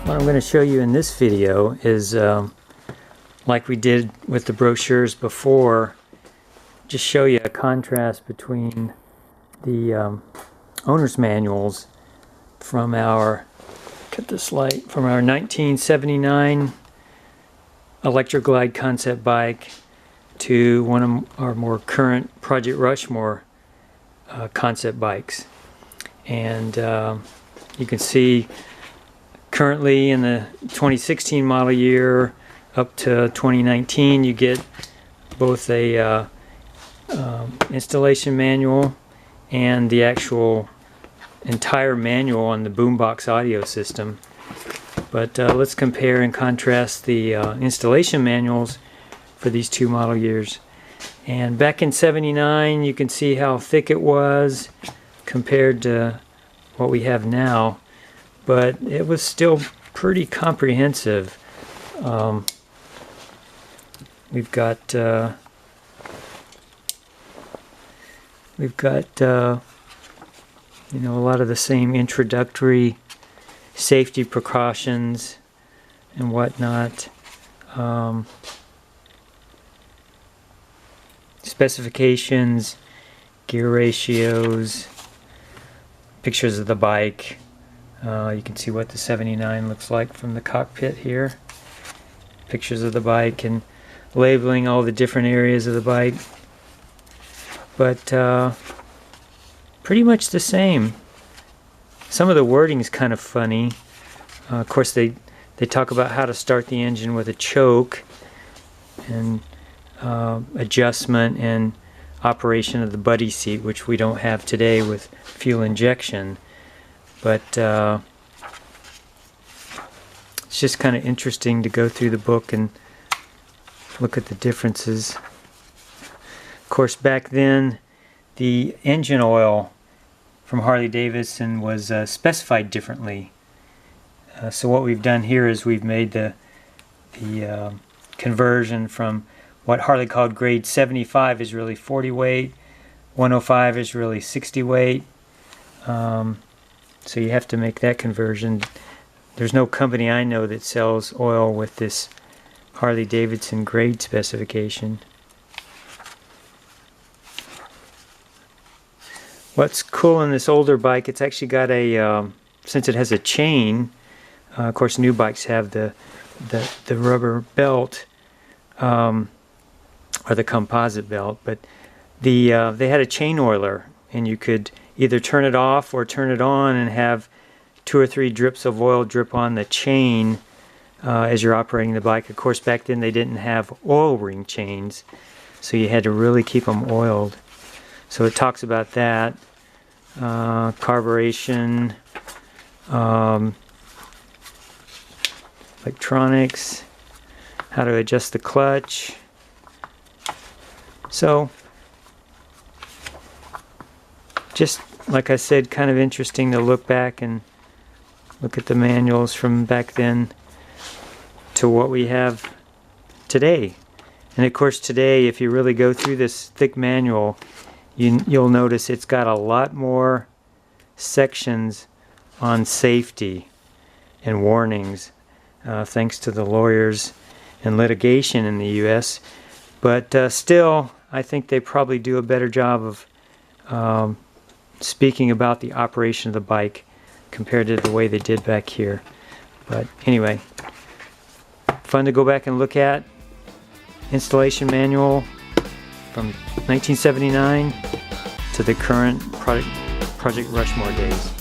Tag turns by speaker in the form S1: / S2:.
S1: What I'm going to show you in this video is like we did with the brochures before, just show you a contrast between the owner's manuals from our, cut this light, from our 1979 Electra Glide concept bike to one of our more current Project Rushmore concept bikes. And you can see currently in the 2016 model year up to 2019 you get both a installation manual and the actual entire manual on the boombox audio system. But let's compare and contrast the installation manuals for these two model years. And back in '79 you can see how thick it was compared to what we have now, but it was still pretty comprehensive. We've got you know, a lot of the same introductory safety precautions and whatnot. Specifications, gear ratios, pictures of the bike. You can see what the 79 looks like from the cockpit here. Pictures of the bike and labeling all the different areas of the bike. But pretty much the same. Some of the wording is kind of funny. Of course they talk about how to start the engine with a choke and adjustment and operation of the buddy seat, which we don't have today with fuel injection. But it's just kind of interesting to go through the book and look at the differences. Of course, back then the engine oil from Harley-Davidson was specified differently. So what we've done here is we've made the conversion from what Harley called grade 75 is really 40 weight, 105 is really 60 weight. So you have to make that conversion. There's no company I know that sells oil with this Harley-Davidson grade specification. What's cool in this older bike, it's actually got a, since it has a chain, of course new bikes have the rubber belt, or the composite belt, but they had a chain oiler, and you could either turn it off or turn it on and have 2 or 3 drips of oil drip on the chain as you're operating the bike. Of course back then they didn't have oil ring chains, so you had to really keep them oiled. So it talks about that, carburation, electronics, how to adjust the clutch. So just like I said, kind of interesting to look back and look at the manuals from back then to what we have today. And of course today, if you really go through this thick manual, you'll notice it's got a lot more sections on safety and warnings, thanks to the lawyers and litigation in the US. But still, I think they probably do a better job of speaking about the operation of the bike compared to the way they did back here. But anyway, fun to go back and look at. Installation manual from 1979 to the current Project Rushmore days.